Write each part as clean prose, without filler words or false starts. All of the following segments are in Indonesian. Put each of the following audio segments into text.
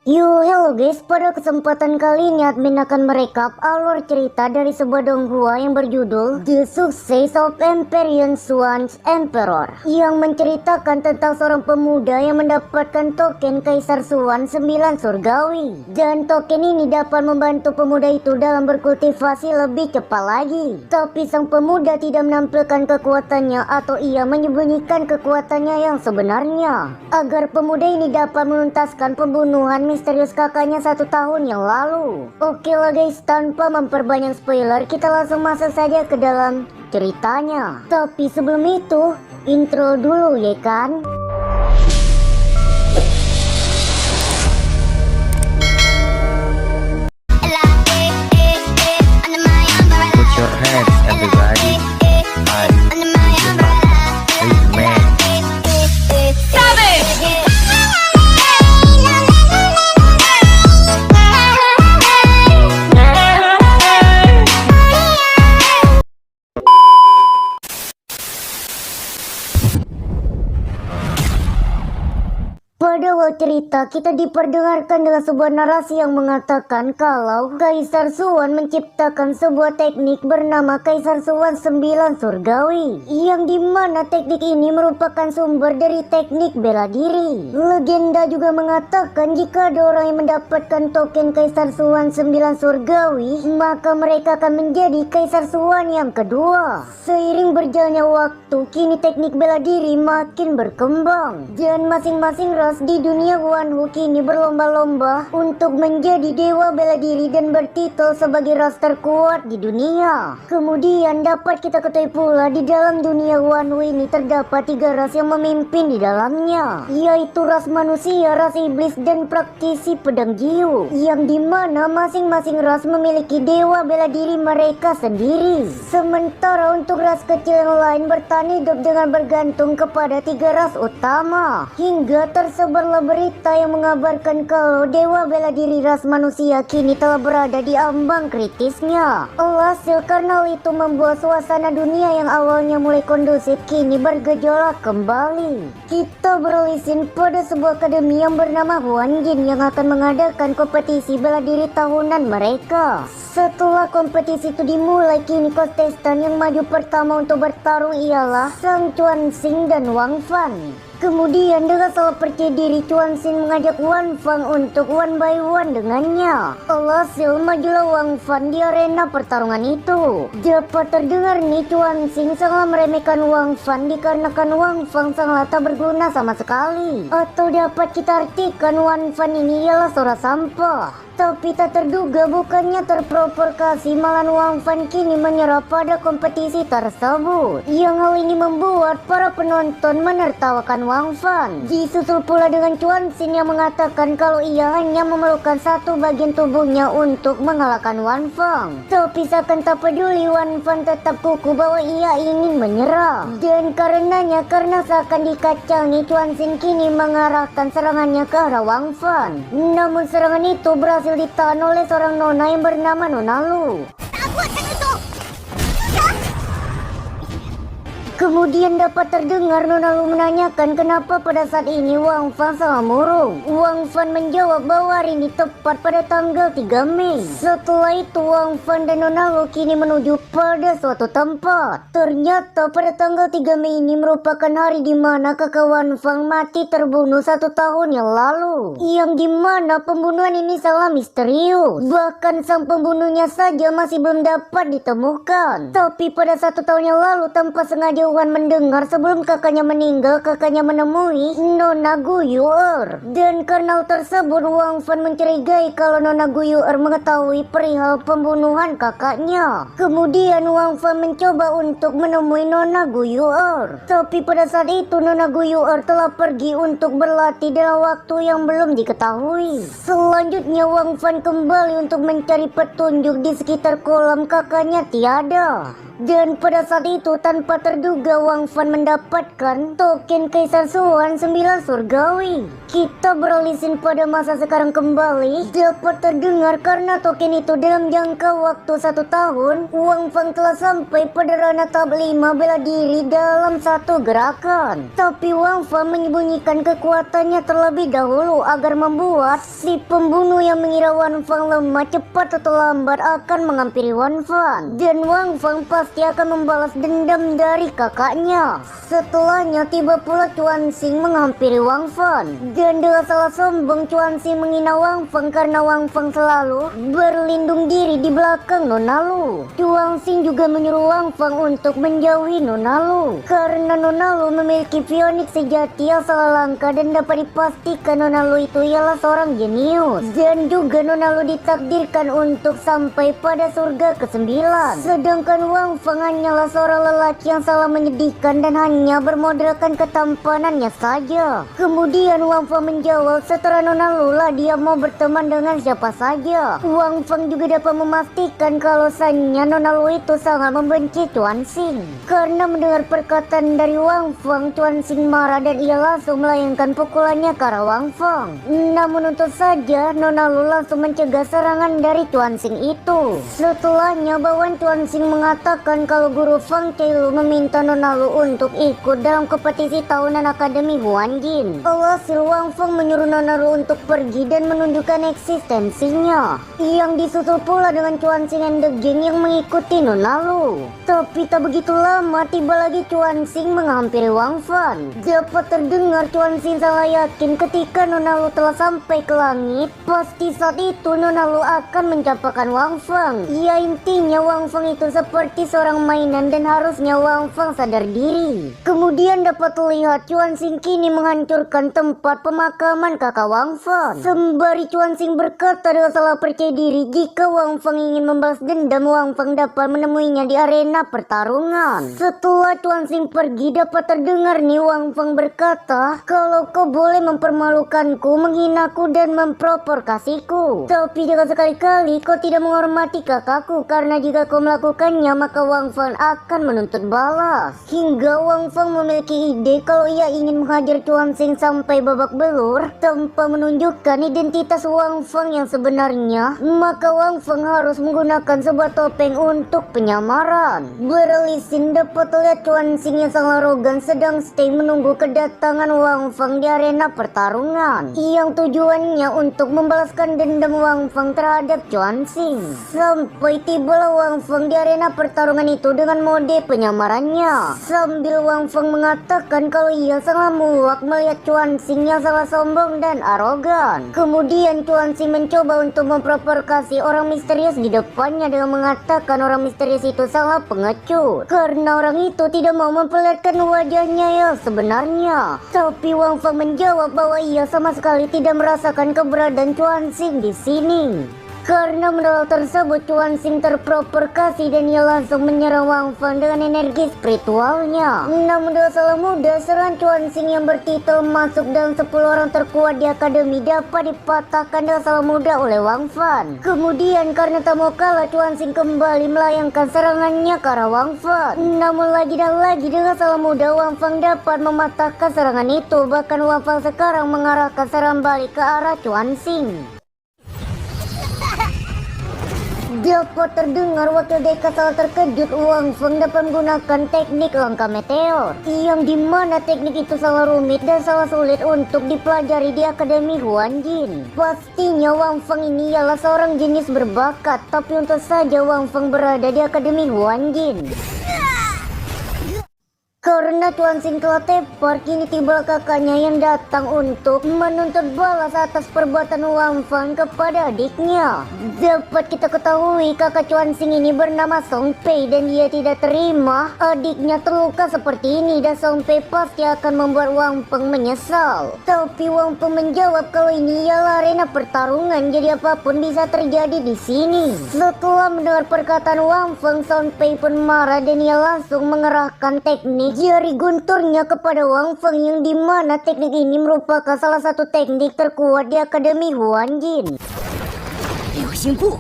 Hello guys, pada kesempatan kali ini admin akan merekap alur cerita dari sebuah donghua yang berjudul The Success of Empyrean Swan's Emperor, yang menceritakan tentang seorang pemuda yang mendapatkan token Kaisar Swan 9 surgawi, dan token ini dapat membantu pemuda itu dalam berkultivasi lebih cepat lagi. Tapi sang pemuda tidak menampilkan kekuatannya, atau ia menyembunyikan kekuatannya yang sebenarnya, agar pemuda ini dapat menuntaskan pembunuhan misterius kakaknya 1 tahun yang lalu. Oke lah guys, tanpa memperbanyak spoiler, kita langsung masuk saja ke dalam ceritanya. Tapi sebelum itu, intro dulu ya kan. Put your hands, everybody. I man. Pada awal cerita, kita diperdengarkan dengan sebuah narasi yang mengatakan kalau Kaisar Swan menciptakan sebuah teknik bernama Kaisar Swan 9 surgawi, yang dimana teknik ini merupakan sumber dari teknik bela diri. Legenda juga mengatakan jika ada orang yang mendapatkan token Kaisar Swan 9 surgawi, maka mereka akan menjadi Kaisar Swan yang kedua. Seiring berjalannya waktu, kini teknik bela diri makin berkembang, dan masing-masing ras di dunia Wanwu kini berlomba-lomba untuk menjadi dewa bela diri dan bertitel sebagai ras terkuat di dunia. Kemudian dapat kita ketahui pula di dalam dunia Wanwu ini terdapat 3 ras yang memimpin di dalamnya, yaitu ras manusia, ras iblis, dan praktisi pedang jiu, yang dimana masing-masing ras memiliki dewa bela diri mereka sendiri. Sementara untuk ras kecil yang lain bertahan hidup dengan bergantung kepada 3 ras utama, hingga tersebarlah berita yang mengabarkan kalau dewa bela diri ras manusia kini telah berada di ambang kritisnya. Alhasil karena hal itu membuat suasana dunia yang awalnya mulai kondusif kini bergejolak kembali. Kita beralisin pada sebuah akademi yang bernama Huanjin yang akan mengadakan kompetisi bela diri tahunan mereka. Setelah kompetisi itu dimulai, kini kontestan yang maju pertama untuk bertarung ialah Sang Chuanxing dan Wang Fan. Kemudian dengan salah percaya diri, Chuanxing mengajak Wang Fan untuk one by one dengannya. Alhasil majulah Wang Fan di arena pertarungan itu. Dapat terdengar nih, Chuanxing sangat meremehkan Wang Fan dikarenakan Wang Fan sangat tak berguna sama sekali. Atau dapat kita artikan Wang Fan ini ialah seorang sampah. Tapi tak terduga, bukannya terprovokasi, malah Wang Fan kini menyerah pada kompetisi tersebut, yang hal ini membuat para penonton menertawakan Wang Fan. Disusul pula dengan Chuanxing yang mengatakan kalau ia hanya memerlukan satu bagian tubuhnya untuk mengalahkan Wang Fan. Tapi seakan tak peduli, Wang Fan tetap kukuh bahwa ia ingin menyerah, dan karena seakan dikacangi, Chuanxing kini mengarahkan serangannya ke arah Wang Fan. Namun serangan itu berhasil ditahan oleh seorang nona yang bernama Nona Lu. Kemudian dapat terdengar Nona Lu menanyakan kenapa pada saat ini Wang Fan sangat murung. Wang Fan menjawab bahwa hari ini tepat pada tanggal 3 Mei. Setelah itu Wang Fan dan Nona Lu kini menuju pada suatu tempat. Ternyata pada tanggal 3 Mei ini merupakan hari di mana kakak Wang Fan mati terbunuh 1 tahun yang lalu, yang dimana pembunuhan ini sangat misterius. Bahkan sang pembunuhnya saja masih belum dapat ditemukan. Tapi pada 1 tahun yang lalu, tanpa sengaja Wan mendengar sebelum kakaknya meninggal, kakaknya menemui Nona Guyuer. Dan karena hal tersebut, Wang Fan mencurigai kalau Nona Guyuer mengetahui perihal pembunuhan kakaknya. Kemudian Wang Fan mencoba untuk menemui Nona Guyuer. Tapi pada saat itu Nona Guyuer telah pergi untuk berlatih dalam waktu yang belum diketahui. Selanjutnya Wang Fan kembali untuk mencari petunjuk di sekitar kolam, kakaknya tiada. Dan pada saat itu tanpa terduga Wang Fan mendapatkan token Kaisar Suan 9 surgawi. Kita beralisin pada masa sekarang kembali, dapat terdengar karena token itu dalam jangka waktu 1 tahun, Wang Fan telah sampai pada ranah tahap 5 bela diri dalam satu gerakan. Tapi Wang Fan menyembunyikan kekuatannya terlebih dahulu agar membuat si pembunuh yang mengira Wang Fan lemah cepat atau lambat akan menghampiri Wang Fan. Dan Wang Fan pasti akan membalas dendam dari kakaknya. Setelahnya tiba pula Chuan Xing menghampiri Wang Fan. Dan dengan salah sombong Chuan Xing menghina Wang Fan karena Wang Fan selalu berlindung diri di belakang Nona Lu. Chuan Xing juga menyuruh Wang Fan untuk menjauhi Nona Lu karena Nona Lu memiliki pionik sejati yang salah langka dan dapat dipastikan Nona Lu itu ialah seorang jenius. Dan juga Nona Lu ditakdirkan untuk sampai pada surga ke-9. Sedangkan Wang Fan hanyalah seorang lelaki yang sangat menyedihkan dan hanya bermodalkan ketampanannya saja. Kemudian Wang Fan menjawab setelah Nona Lu lah dia mau berteman dengan siapa saja. Wang Fan juga dapat memastikan kalau sanya Nona Lu itu sangat membenci Chuan Xing. Karena mendengar perkataan dari Wang Fan, Chuan Xing marah dan ia langsung melayangkan pukulannya ke arah Wang Fan. Namun untuk saja Nona Lu langsung mencegah serangan dari Chuan Xing itu. Setelahnya bawahan Chuan Xing mengatakan kalau guru Fang Cailu meminta Nona Lu untuk ikut dalam kompetisi tahunan Akademi Huanjin. Alhasil Wang Fan menyuruh Nona Lu untuk pergi dan menunjukkan eksistensinya. Yang disusul pula dengan Chuan Xing and the Gang yang mengikuti Nona Lu. Tapi tak begitu lama tiba lagi Chuan Xing menghampiri Wang Fan. Dapat terdengar Chuan Xing sangat yakin ketika Nona Lu telah sampai ke langit, pasti saat itu Nona Lu akan mencapakan Wang Fan. Ya intinya Wang Fan itu seperti seorang mainan dan harusnya Wang Fan sadar diri. Kemudian dapat terlihat Chuan Xing kini menghancurkan tempat pemakaman kakak Wang Fan. Sembari Chuan Xing berkata dengan salah percaya diri jika Wang Fan ingin membalas dendam, Wang Fan dapat menemuinya di arena pertarungan. Setelah Chuan Xing pergi dapat terdengar nih Wang Fan berkata kalau kau boleh mempermalukanku, menghinaku dan memprovokasiku, tapi jangan sekali-kali kau tidak menghormati kakakku karena jika kau melakukannya maka Wang Fan akan menuntut balas. Hingga Wang Fan memiliki ide kalau ia ingin menghajar Chuan Xing sampai babak belur tanpa menunjukkan identitas Wang Fan yang sebenarnya, maka Wang Fan harus menggunakan sebuah topeng untuk penyamaran. Beralisin dapat lihat Chuan Xing yang sangat arogan sedang stay menunggu kedatangan Wang Fan di arena pertarungan yang tujuannya untuk membalaskan dendam Wang Fan terhadap Chuan Xing. Sampai tibalah Wang Fan di arena pertarungan itu dengan mode penyamarannya, sambil Wang Fan mengatakan kalau ia sangat muak melihat Chuan Xing yang sangat sombong dan arogan. Kemudian Chuan Xing mencoba untuk memprovokasi orang misterius di depannya dengan mengatakan orang misterius itu sangat pengecut karena orang itu tidak mau memperlihatkan wajahnya yang sebenarnya. Tapi Wang Fan menjawab bahwa ia sama sekali tidak merasakan keberadaan Chuan Xing di sini. Karena menolak tersebut Chuan Xing terprovokasi dan ia langsung menyerang Wang Fan dengan energi spiritualnya. Namun dengan salah mudah serangan Chuan Xing yang bertitel masuk dalam 10 orang terkuat di akademi dapat dipatahkan dengan salah mudah oleh Wang Fan. Kemudian karena tak mau kalah Chuan Xing kembali melayangkan serangannya ke arah Wang Fan. Namun lagi dan lagi dengan salah mudah Wang Fan dapat mematahkan serangan itu. Bahkan Wang Fan sekarang mengarahkan serangan balik ke arah Chuan Xing. Dapat terdengar wakil Deka sangat terkejut. Wang Fan dapat menggunakan teknik langkah meteor, yang dimana teknik itu sangat rumit dan sangat sulit untuk dipelajari di Akademi Huanjin. Pastinya Wang Fan ini ialah seorang jenius berbakat, tapi untuk saja Wang Fan berada di Akademi Huanjin. Karena Chuan Xing telah tepar, kini tiba kakaknya yang datang untuk menuntut balas atas perbuatan Wang Fan kepada adiknya. Dapat kita ketahui kakak Chuan Xing ini bernama Song Pei dan dia tidak terima adiknya terluka seperti ini dan Song Pei pasti akan membuat Wang Fan menyesal. Tapi Wang Fan menjawab kalau ini ialah arena pertarungan, jadi apapun bisa terjadi di sini. Setelah mendengar perkataan Wang Fan, Song Pei pun marah dan ia langsung mengerahkan teknik jari gunturnya kepada Wang Fan yang dimana teknik ini merupakan salah satu teknik terkuat di Akademi Huanjin. 流星步，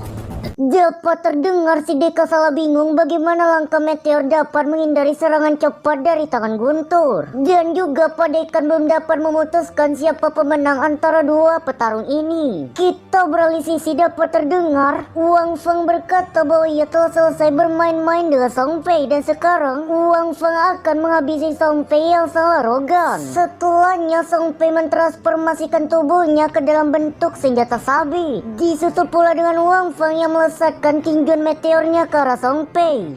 Dapat terdengar si Deka salah bingung bagaimana langkah Meteor dapat menghindari serangan cepat dari tangan Guntur. Dan juga Pak Dekan belum dapat memutuskan siapa pemenang antara dua petarung ini. Kita beralih sisi dapat terdengar Wang Feng berkata bahwa ia telah selesai bermain-main dengan Song Fei dan sekarang Wang Feng akan menghabisi Song Fei yang sangat arogan. Setelahnya Song Fei mentransformasikan tubuhnya ke dalam bentuk senjata sabi. Disusul pula dengan Wang Feng yang melesatkan tinjuan meteornya ke arah Song Fei.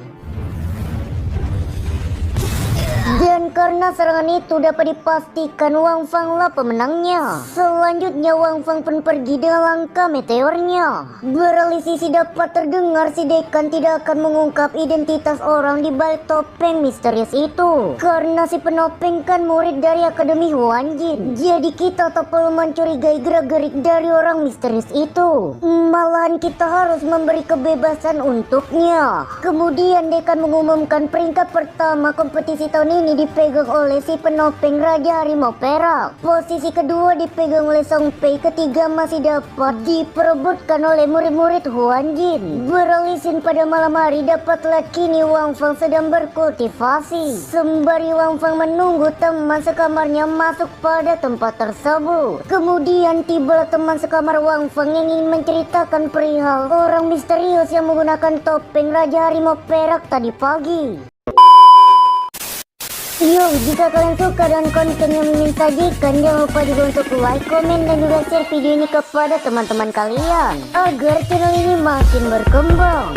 Dan karena serangan itu dapat dipastikan Wang Feng lah pemenangnya. Selanjutnya Wang Feng pun pergi dengan langkah meteornya. Beralih sisi dapat terdengar si Dekan tidak akan mengungkap identitas orang di balik topeng misterius itu. Karena si penopeng kan murid dari Akademi Huan Jin. Jadi kita tak perlu mencurigai gerak-gerik dari orang misterius itu. Malahan kita harus memberi kebebasan untuknya. Kemudian Dekan mengumumkan peringkat pertama kompetisi tahun ini dipegang oleh si penopeng Raja Harimau Perak. Posisi kedua dipegang oleh Song Fei, ketiga masih dapat diperebutkan oleh murid-murid Huan Jin. Beralih scene pada malam hari dapat lihat kini Wang Feng sedang berkultivasi. Sembari Wang Feng menunggu teman sekamarnya masuk pada tempat tersebut. Kemudian tibalah teman sekamar Wang Feng yang ingin menceritakan perihal orang misterius yang menggunakan topeng Raja Harimau Perak tadi pagi. Yo, jika kalian suka dengan konten yang Mimin sajikan, jangan lupa juga untuk like, komen, dan juga share video ini kepada teman-teman kalian agar channel ini makin berkembang.